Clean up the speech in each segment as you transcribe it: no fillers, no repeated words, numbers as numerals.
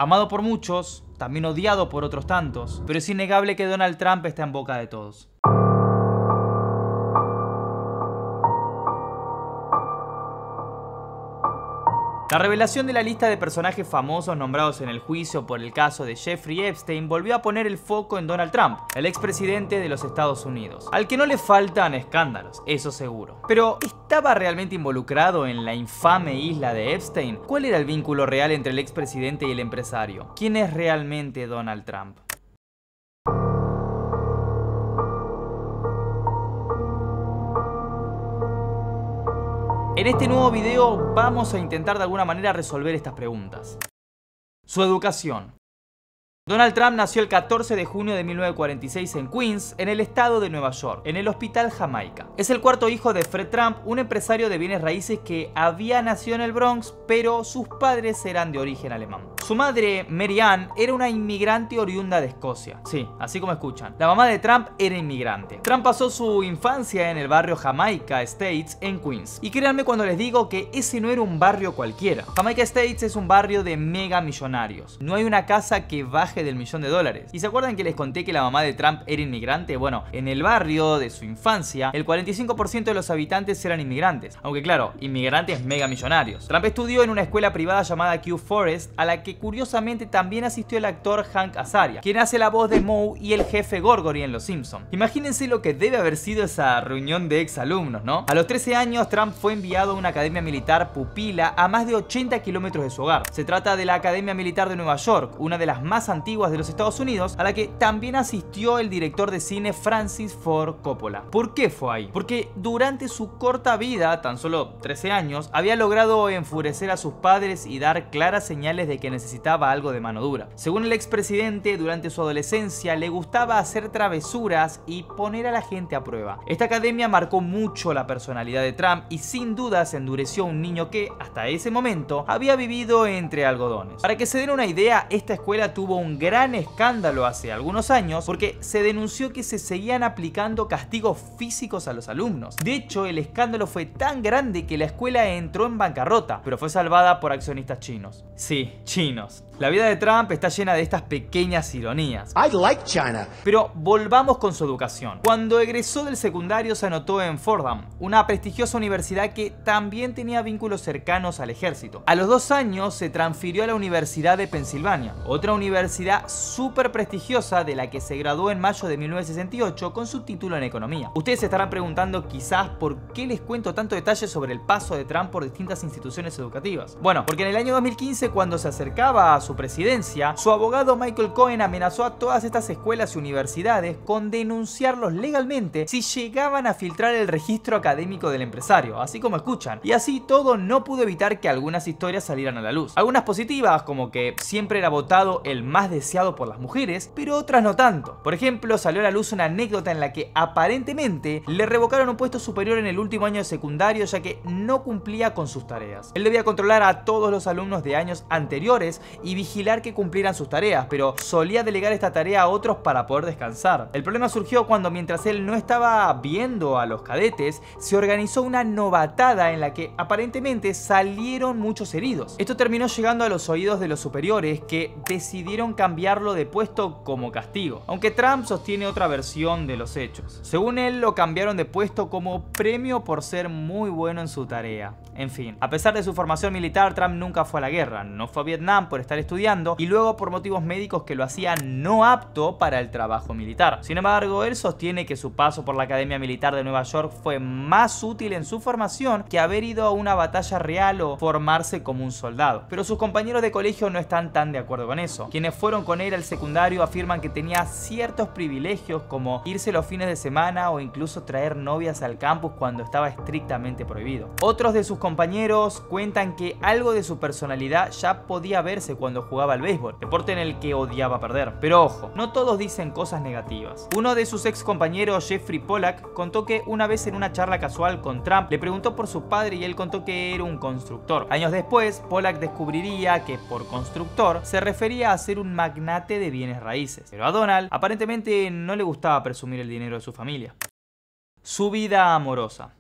Amado por muchos, también odiado por otros tantos, pero es innegable que Donald Trump está en boca de todos. La revelación de la lista de personajes famosos nombrados en el juicio por el caso de Jeffrey Epstein volvió a poner el foco en Donald Trump, el expresidente de los Estados Unidos, al que no le faltan escándalos, eso seguro. Pero, ¿estaba realmente involucrado en la infame isla de Epstein? ¿Cuál era el vínculo real entre el expresidente y el empresario? ¿Quién es realmente Donald Trump? En este nuevo video vamos a intentar de alguna manera resolver estas preguntas. Su educación. Donald Trump nació el 14 de junio de 1946 en Queens, en el estado de Nueva York, en el Hospital Jamaica. Es el cuarto hijo de Fred Trump, un empresario de bienes raíces que había nacido en el Bronx, pero sus padres eran de origen alemán. Su madre, Mary Ann, era una inmigrante oriunda de Escocia. Sí, así como escuchan. La mamá de Trump era inmigrante. Trump pasó su infancia en el barrio Jamaica Estates en Queens. Y créanme cuando les digo que ese no era un barrio cualquiera. Jamaica Estates es un barrio de mega millonarios. No hay una casa que baje del $1.000.000. ¿Y se acuerdan que les conté que la mamá de Trump era inmigrante? Bueno, en el barrio de su infancia, el 45% de los habitantes eran inmigrantes. Aunque claro, inmigrantes mega millonarios. Trump estudió en una escuela privada llamada Q Forest, a la que curiosamente también asistió el actor Hank Azaria, quien hace la voz de Moe y el jefe Gorgory en Los Simpsons. Imagínense lo que debe haber sido esa reunión de exalumnos, ¿no? A los 13 años, Trump fue enviado a una academia militar pupila a más de 80 kilómetros de su hogar. Se trata de la Academia Militar de Nueva York, una de las más antiguas de los Estados Unidos, a la que también asistió el director de cine Francis Ford Coppola. ¿Por qué fue ahí? Porque durante su corta vida, tan solo 13 años, había logrado enfurecer a sus padres y dar claras señales de que necesitaba algo de mano dura. Según el expresidente, durante su adolescencia le gustaba hacer travesuras y poner a la gente a prueba. Esta academia marcó mucho la personalidad de Trump y sin dudas endureció a un niño que, hasta ese momento, había vivido entre algodones. Para que se den una idea, esta escuela tuvo un gran escándalo hace algunos años porque se denunció que se seguían aplicando castigos físicos a los alumnos. De hecho, el escándalo fue tan grande que la escuela entró en bancarrota, pero fue salvada por accionistas chinos. Sí, chinos. La vida de Trump está llena de estas pequeñas ironías. I like China. Pero volvamos con su educación. Cuando egresó del secundario se anotó en Fordham, una prestigiosa universidad que también tenía vínculos cercanos al ejército. A los 2 años se transfirió a la Universidad de Pensilvania, otra universidad súper prestigiosa de la que se graduó en mayo de 1968 con su título en economía. Ustedes se estarán preguntando quizás por qué les cuento tanto detalle sobre el paso de Trump por distintas instituciones educativas. Bueno, porque en el año 2015, cuando se acercaba a su presidencia, su abogado Michael Cohen amenazó a todas estas escuelas y universidades con denunciarlos legalmente si llegaban a filtrar el registro académico del empresario, así como escuchan. Y así todo no pudo evitar que algunas historias salieran a la luz. Algunas positivas, como que siempre era votado el más deseado por las mujeres, pero otras no tanto. Por ejemplo, salió a la luz una anécdota en la que aparentemente le revocaron un puesto superior en el último año de secundario ya que no cumplía con sus tareas. Él debía controlar a todos los alumnos de años anteriores y vigilar que cumplieran sus tareas, pero solía delegar esta tarea a otros para poder descansar. El problema surgió cuando, mientras él no estaba viendo a los cadetes, se organizó una novatada en la que aparentemente salieron muchos heridos. Esto terminó llegando a los oídos de los superiores, que decidieron cambiarlo de puesto como castigo, aunque Trump sostiene otra versión de los hechos. Según él, lo cambiaron de puesto como premio por ser muy bueno en su tarea. En fin, a pesar de su formación militar, Trump nunca fue a la guerra, no fue a Vietnam por estar estudiando y luego por motivos médicos que lo hacían no apto para el trabajo militar. Sin embargo, él sostiene que su paso por la Academia Militar de Nueva York fue más útil en su formación que haber ido a una batalla real o formarse como un soldado. Pero sus compañeros de colegio no están tan de acuerdo con eso. Quienes fueron con él al secundario afirman que tenía ciertos privilegios como irse los fines de semana o incluso traer novias al campus cuando estaba estrictamente prohibido. Otros de sus compañeros cuentan que algo de su personalidad ya podía verse cuando jugaba al béisbol, deporte en el que odiaba perder. Pero ojo, no todos dicen cosas negativas. Uno de sus ex compañeros, Jeffrey Pollack, contó que una vez en una charla casual con Trump le preguntó por su padre y él contó que era un constructor. Años después, Pollack descubriría que por constructor se refería a ser un magnate de bienes raíces. Pero a Donald aparentemente no le gustaba presumir el dinero de su familia. Su vida amorosa.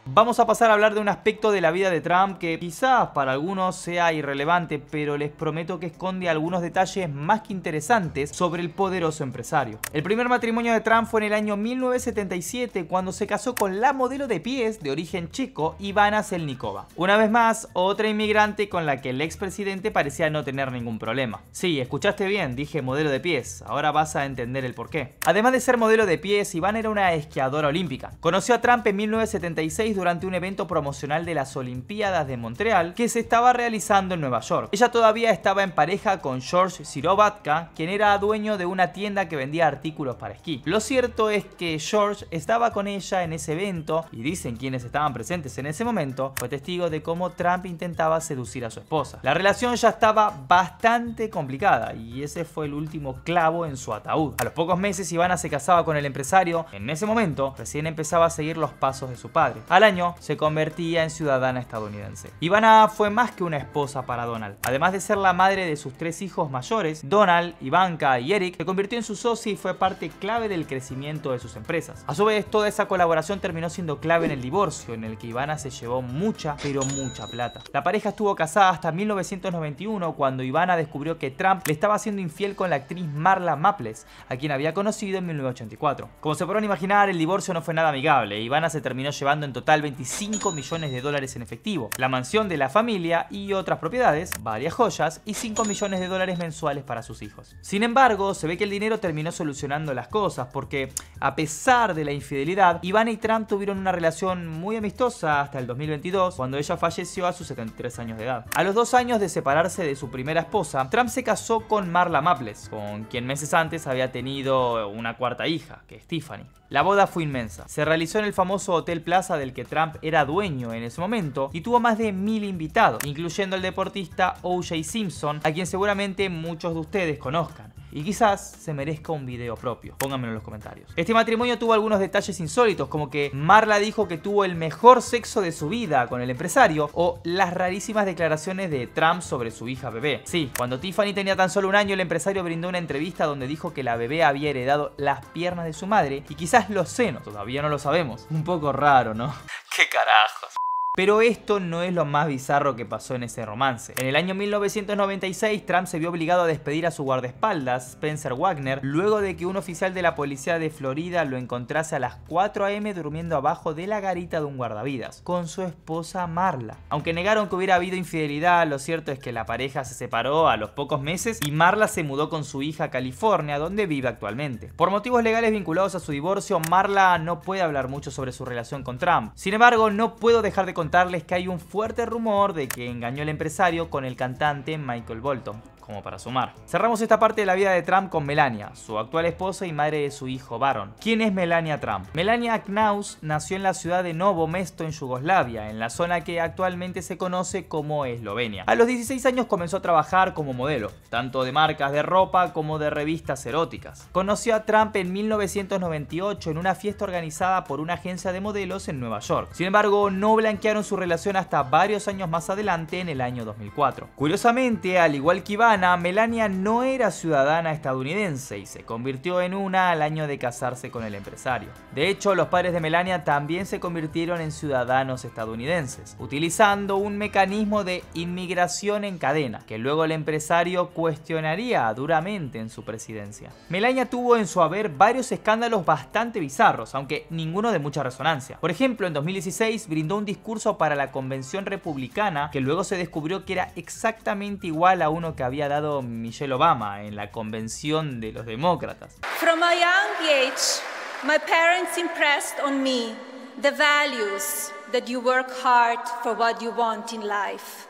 Vamos a pasar a hablar de un aspecto de la vida de Trump que quizás para algunos sea irrelevante, pero les prometo que esconde algunos detalles más que interesantes sobre el poderoso empresario. El primer matrimonio de Trump fue en el año 1977 cuando se casó con la modelo de pies de origen checo Ivana Zelníčková. Una vez más, otra inmigrante con la que el expresidente parecía no tener ningún problema. Sí, escuchaste bien, dije modelo de pies, ahora vas a entender el porqué. Además de ser modelo de pies, Ivana era una esquiadora olímpica. Conoció a Trump en 1976 durante un evento promocional de las Olimpiadas de Montreal que se estaba realizando en Nueva York. Ella todavía estaba en pareja con George Sirovatka, quien era dueño de una tienda que vendía artículos para esquí. Lo cierto es que George estaba con ella en ese evento y dicen quienes estaban presentes en ese momento fue testigo de cómo Trump intentaba seducir a su esposa. La relación ya estaba bastante complicada y ese fue el último clavo en su ataúd. A los pocos meses Ivana se casaba con el empresario. En ese momento recién empezaba a seguir los pasos de su padre. Al año se convertía en ciudadana estadounidense. Ivana fue más que una esposa para Donald. Además de ser la madre de sus 3 hijos mayores, Donald, Ivanka y Eric, se convirtió en su socia y fue parte clave del crecimiento de sus empresas. A su vez, toda esa colaboración terminó siendo clave en el divorcio, en el que Ivana se llevó mucha, pero mucha plata. La pareja estuvo casada hasta 1991, cuando Ivana descubrió que Trump le estaba siendo infiel con la actriz Marla Maples, a quien había conocido en 1984. Como se podrán imaginar, el divorcio no fue nada amigable. Ivana se terminó llevando en total 25 millones de dólares en efectivo, la mansión de la familia y otras propiedades, varias joyas y 5 millones de dólares mensuales para sus hijos. Sin embargo, se ve que el dinero terminó solucionando las cosas porque, a pesar de la infidelidad, Ivana y Trump tuvieron una relación muy amistosa hasta el 2022, cuando ella falleció a sus 73 años de edad. A los 2 años de separarse de su primera esposa, Trump se casó con Marla Maples, con quien meses antes había tenido una cuarta hija, que es Tiffany. La boda fue inmensa. Se realizó en el famoso Hotel Plaza del que Trump era dueño en ese momento y tuvo más de 1000 invitados, incluyendo el deportista O.J. Simpson, a quien seguramente muchos de ustedes conozcan. Y quizás se merezca un video propio. Pónganmelo en los comentarios. Este matrimonio tuvo algunos detalles insólitos, como que Marla dijo que tuvo el mejor sexo de su vida con el empresario, o las rarísimas declaraciones de Trump sobre su hija bebé. Sí, cuando Tiffany tenía tan solo un año, el empresario brindó una entrevista donde dijo que la bebé había heredado las piernas de su madre y quizás los senos. Todavía no lo sabemos. Un poco raro, ¿no? ¿Qué carajos? Pero esto no es lo más bizarro que pasó en ese romance. En el año 1996, Trump se vio obligado a despedir a su guardaespaldas, Spencer Wagner, luego de que un oficial de la policía de Florida lo encontrase a las 4 AM durmiendo abajo de la garita de un guardavidas, con su esposa Marla. Aunque negaron que hubiera habido infidelidad, lo cierto es que la pareja se separó a los pocos meses y Marla se mudó con su hija a California, donde vive actualmente. Por motivos legales vinculados a su divorcio, Marla no puede hablar mucho sobre su relación con Trump. Sin embargo, no puedo dejar de contarles que hay un fuerte rumor de que engañó al empresario con el cantante Michael Bolton, como para sumar. Cerramos esta parte de la vida de Trump con Melania, su actual esposa y madre de su hijo Baron. ¿Quién es Melania Trump? Melania Knaus nació en la ciudad de Novo Mesto en Yugoslavia, en la zona que actualmente se conoce como Eslovenia. A los 16 años comenzó a trabajar como modelo, tanto de marcas de ropa como de revistas eróticas. Conoció a Trump en 1998 en una fiesta organizada por una agencia de modelos en Nueva York. Sin embargo, no blanquearon su relación hasta varios años más adelante, en el año 2004. Curiosamente, al igual que Ivana, Melania no era ciudadana estadounidense y se convirtió en una al año de casarse con el empresario. De hecho, los padres de Melania también se convirtieron en ciudadanos estadounidenses, utilizando un mecanismo de inmigración en cadena, que luego el empresario cuestionaría duramente en su presidencia. Melania tuvo en su haber varios escándalos bastante bizarros, aunque ninguno de mucha resonancia. Por ejemplo, en 2016 brindó un discurso para la convención republicana que luego se descubrió que era exactamente igual a uno que había dado Michelle Obama en la convención de los demócratas. From a young age, my parents impressed on me the values that you work hard for what you want in life,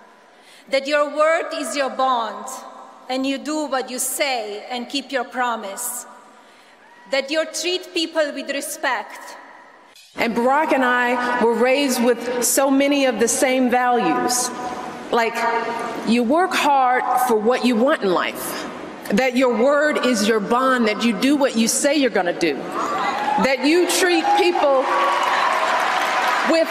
that your word is your bond and you do what you say and keep your promise, that you treat people with respect. And Barack and I were raised with so many of the same values. Like, you work hard for what you want in life, that your word is your bond, that you do what you say you're going to do, that you treat people with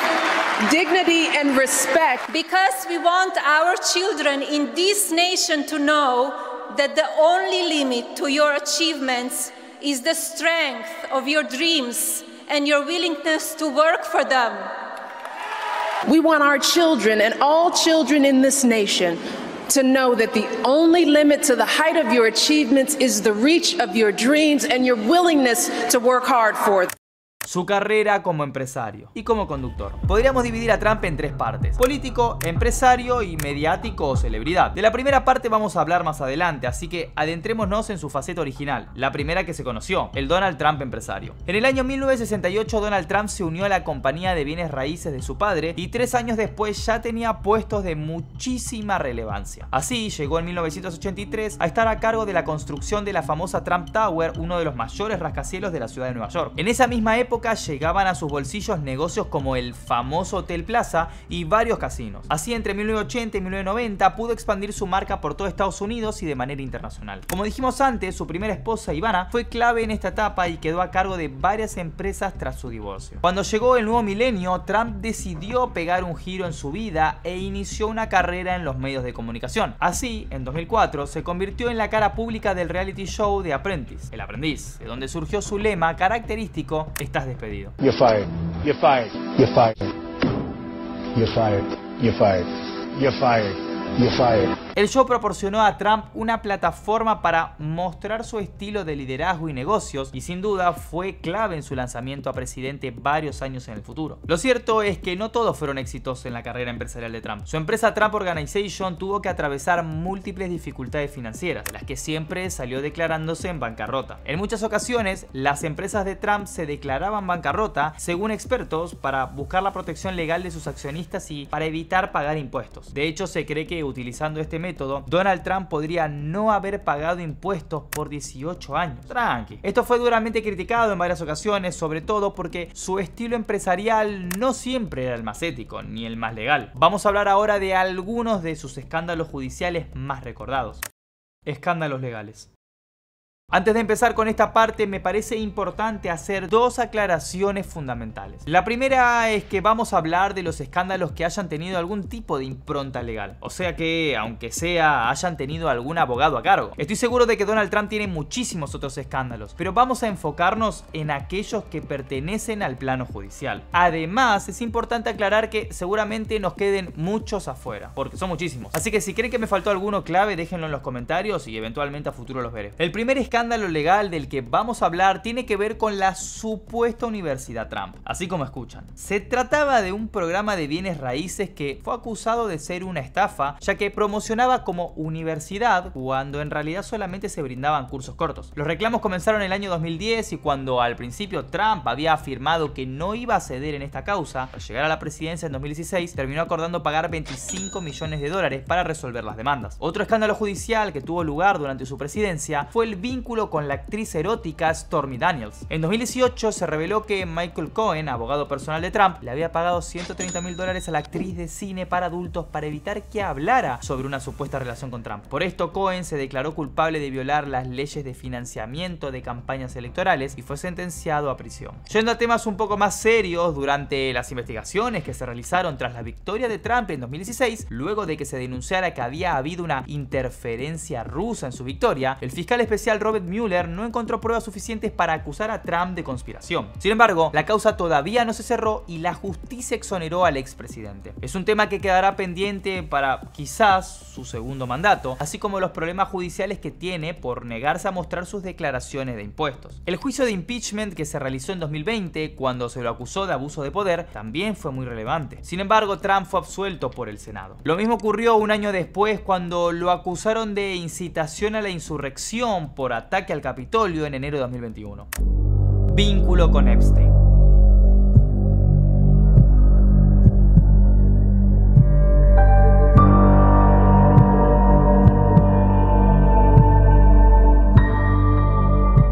dignity and respect. Because we want our children in this nation to know that the only limit to your achievements is the strength of your dreams and your willingness to work for them. We want our children and all children in this nation to know that the only limit to the height of your achievements is the reach of your dreams and your willingness to work hard for them. Su carrera como empresario y como conductor. Podríamos dividir a Trump en tres partes: político, empresario y mediático o celebridad. De la primera parte vamos a hablar más adelante, así que adentrémonos en su faceta original, la primera que se conoció, el Donald Trump empresario. En el año 1968 Donald Trump se unió a la compañía de bienes raíces de su padre y 3 años después ya tenía puestos de muchísima relevancia. Así llegó en 1983 a estar a cargo de la construcción de la famosa Trump Tower, uno de los mayores rascacielos de la ciudad de Nueva York. En esa misma época llegaban a sus bolsillos negocios como el famoso Hotel Plaza y varios casinos. Así, entre 1980 y 1990 pudo expandir su marca por todo Estados Unidos y de manera internacional. Como dijimos antes, su primera esposa Ivana fue clave en esta etapa y quedó a cargo de varias empresas tras su divorcio. Cuando llegó el nuevo milenio, Trump decidió pegar un giro en su vida e inició una carrera en los medios de comunicación. Así, en 2004 se convirtió en la cara pública del reality show The Apprentice, El Aprendiz, de donde surgió su lema característico: "Estás despedido". You're fired. You're fired. You're fired. You're fired. You're fired. You're fired. You're fired. El show proporcionó a Trump una plataforma para mostrar su estilo de liderazgo y negocios, y sin duda fue clave en su lanzamiento a presidente varios años en el futuro. Lo cierto es que no todos fueron exitosos en la carrera empresarial de Trump. Su empresa Trump Organization tuvo que atravesar múltiples dificultades financieras, de las que siempre salió declarándose en bancarrota. En muchas ocasiones, las empresas de Trump se declaraban bancarrota, según expertos, para buscar la protección legal de sus accionistas y para evitar pagar impuestos. De hecho, se cree que utilizando este método, Donald Trump podría no haber pagado impuestos por 18 años. Tranqui. Esto fue duramente criticado en varias ocasiones, sobre todo porque su estilo empresarial no siempre era el más ético ni el más legal. Vamos a hablar ahora de algunos de sus escándalos judiciales más recordados. Escándalos legales. Antes de empezar con esta parte, me parece importante hacer dos aclaraciones fundamentales. La primera es que vamos a hablar de los escándalos que hayan tenido algún tipo de impronta legal. O sea que, aunque sea, hayan tenido algún abogado a cargo. Estoy seguro de que Donald Trump tiene muchísimos otros escándalos, pero vamos a enfocarnos en aquellos que pertenecen al plano judicial. Además, es importante aclarar que seguramente nos queden muchos afuera, porque son muchísimos. Así que si creen que me faltó alguno clave, déjenlo en los comentarios y eventualmente a futuro los veré. El primer escándalo legal del que vamos a hablar tiene que ver con la supuesta Universidad Trump, así como escuchan. Se trataba de un programa de bienes raíces que fue acusado de ser una estafa, ya que promocionaba como universidad cuando en realidad solamente se brindaban cursos cortos. Los reclamos comenzaron en el año 2010 y cuando al principio Trump había afirmado que no iba a ceder en esta causa, al llegar a la presidencia en 2016 terminó acordando pagar $25 millones para resolver las demandas. Otro escándalo judicial que tuvo lugar durante su presidencia fue el vínculo con la actriz erótica Stormy Daniels. En 2018 se reveló que Michael Cohen, abogado personal de Trump, le había pagado $130.000 a la actriz de cine para adultos para evitar que hablara sobre una supuesta relación con Trump. Por esto, Cohen se declaró culpable de violar las leyes de financiamiento de campañas electorales y fue sentenciado a prisión. Yendo a temas un poco más serios, durante las investigaciones que se realizaron tras la victoria de Trump en 2016, luego de que se denunciara que había habido una interferencia rusa en su victoria, el fiscal especial Robert Mueller no encontró pruebas suficientes para acusar a Trump de conspiración. Sin embargo, la causa todavía no se cerró y la justicia exoneró al expresidente. Es un tema que quedará pendiente para quizás su segundo mandato, así como los problemas judiciales que tiene por negarse a mostrar sus declaraciones de impuestos. El juicio de impeachment que se realizó en 2020, cuando se lo acusó de abuso de poder, también fue muy relevante. Sin embargo, Trump fue absuelto por el Senado. Lo mismo ocurrió un año después cuando lo acusaron de incitación a la insurrección por ataque al Capitolio en enero de 2021. Vínculo con Epstein.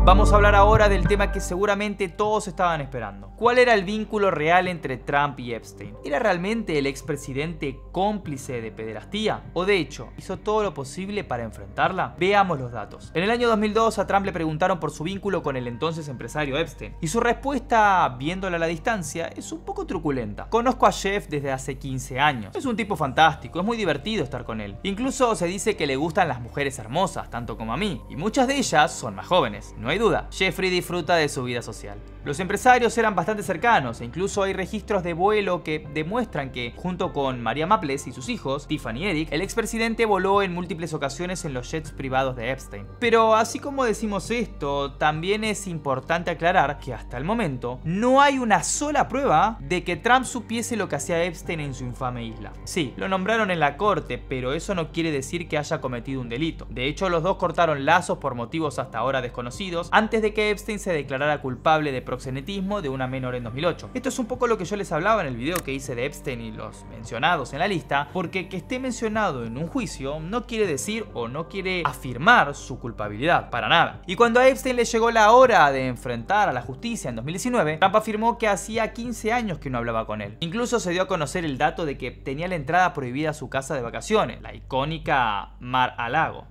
Vamos a hablar ahora del tema que seguramente todos estaban esperando. ¿Cuál era el vínculo real entre Trump y Epstein? ¿Era realmente el expresidente cómplice de pederastía? ¿O de hecho, hizo todo lo posible para enfrentarla? Veamos los datos. En el año 2002 a Trump le preguntaron por su vínculo con el entonces empresario Epstein. Y su respuesta, viéndola a la distancia, es un poco truculenta. Conozco a Jeff desde hace 15 años. Es un tipo fantástico, es muy divertido estar con él. Incluso se dice que le gustan las mujeres hermosas, tanto como a mí. Y muchas de ellas son más jóvenes. No hay duda, Jeffrey disfruta de su vida social. Los empresarios eran bastante cercanos e incluso hay registros de vuelo que demuestran que, junto con Maria Maples y sus hijos, Tiffany y Eric, el expresidente voló en múltiples ocasiones en los jets privados de Epstein. Pero así como decimos esto, también es importante aclarar que hasta el momento no hay una sola prueba de que Trump supiese lo que hacía Epstein en su infame isla. Sí, lo nombraron en la corte, pero eso no quiere decir que haya cometido un delito. De hecho, los dos cortaron lazos por motivos hasta ahora desconocidos antes de que Epstein se declarara culpable de proxenetismo de una menor en 2008. Esto es un poco lo que yo les hablaba en el video que hice de Epstein y los mencionados en la lista, porque que esté mencionado en un juicio no quiere decir o no quiere afirmar su culpabilidad, para nada. Y cuando a Epstein le llegó la hora de enfrentar a la justicia en 2019, Trump afirmó que hacía 15 años que no hablaba con él. Incluso se dio a conocer el dato de que tenía la entrada prohibida a su casa de vacaciones, la icónica Mar-a-Lago.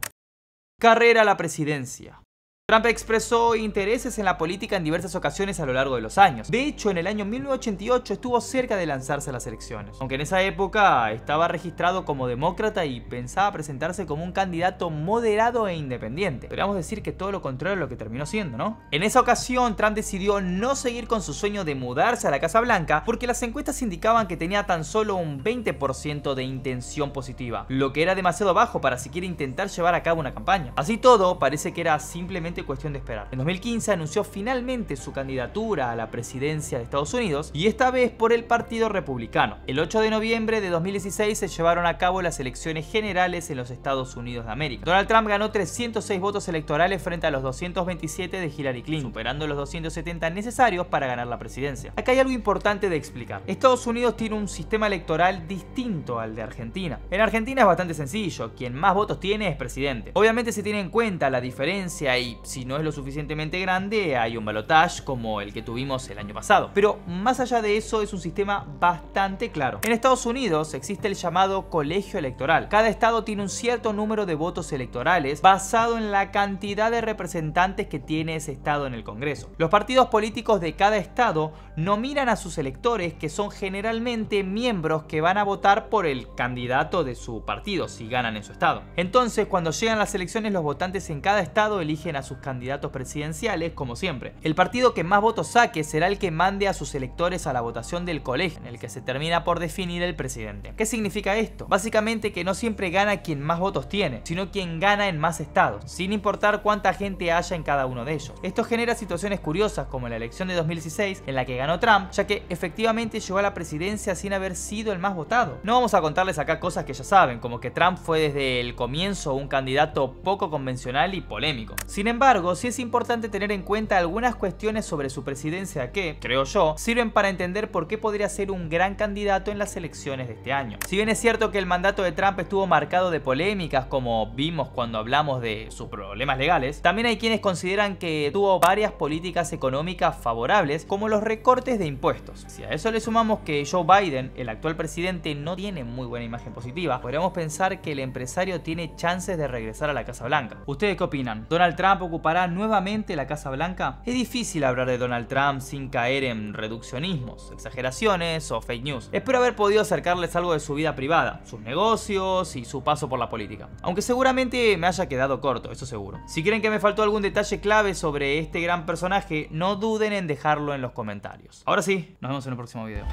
Carrera a la presidencia. Trump expresó intereses en la política en diversas ocasiones a lo largo de los años. De hecho, en el año 1988 estuvo cerca de lanzarse a las elecciones. Aunque en esa época estaba registrado como demócrata y pensaba presentarse como un candidato moderado e independiente. Podríamos decir que todo lo contrario a lo que terminó siendo, ¿no? En esa ocasión, Trump decidió no seguir con su sueño de mudarse a la Casa Blanca porque las encuestas indicaban que tenía tan solo un 20% de intención positiva, lo que era demasiado bajo para siquiera intentar llevar a cabo una campaña. Así todo, parece que era simplemente cuestión de esperar. En 2015 anunció finalmente su candidatura a la presidencia de Estados Unidos y esta vez por el Partido Republicano. El 8 de noviembre de 2016 se llevaron a cabo las elecciones generales en los Estados Unidos de América. Donald Trump ganó 306 votos electorales frente a los 227 de Hillary Clinton, superando los 270 necesarios para ganar la presidencia. Acá hay algo importante de explicar. Estados Unidos tiene un sistema electoral distinto al de Argentina. En Argentina es bastante sencillo, quien más votos tiene es presidente. Obviamente se tiene en cuenta la diferencia y si no es lo suficientemente grande, hay un balotaje como el que tuvimos el año pasado. Pero más allá de eso, es un sistema bastante claro. En Estados Unidos existe el llamado colegio electoral. Cada estado tiene un cierto número de votos electorales basado en la cantidad de representantes que tiene ese estado en el Congreso. Los partidos políticos de cada estado nominan a sus electores, que son generalmente miembros que van a votar por el candidato de su partido si ganan en su estado. Entonces, cuando llegan las elecciones, los votantes en cada estado eligen a sus candidatos presidenciales, como siempre. El partido que más votos saque será el que mande a sus electores a la votación del colegio, en el que se termina por definir el presidente. ¿Qué significa esto? Básicamente que no siempre gana quien más votos tiene, sino quien gana en más estados, sin importar cuánta gente haya en cada uno de ellos. Esto genera situaciones curiosas como la elección de 2016 en la que ganó Trump, ya que efectivamente llegó a la presidencia sin haber sido el más votado. No vamos a contarles acá cosas que ya saben, como que Trump fue desde el comienzo un candidato poco convencional y polémico. Sin embargo, sí es importante tener en cuenta algunas cuestiones sobre su presidencia que, creo yo, sirven para entender por qué podría ser un gran candidato en las elecciones de este año. Si bien es cierto que el mandato de Trump estuvo marcado de polémicas, como vimos cuando hablamos de sus problemas legales, también hay quienes consideran que tuvo varias políticas económicas favorables, como los recortes de impuestos. Si a eso le sumamos que Joe Biden, el actual presidente, no tiene muy buena imagen positiva, podríamos pensar que el empresario tiene chances de regresar a la Casa Blanca. ¿Ustedes qué opinan? ¿Donald Trump ocupará nuevamente la Casa Blanca? Es difícil hablar de Donald Trump sin caer en reduccionismos, exageraciones o fake news. Espero haber podido acercarles algo de su vida privada, sus negocios y su paso por la política. Aunque seguramente me haya quedado corto, eso seguro. Si creen que me faltó algún detalle clave sobre este gran personaje, no duden en dejarlo en los comentarios. Ahora sí, nos vemos en el próximo video.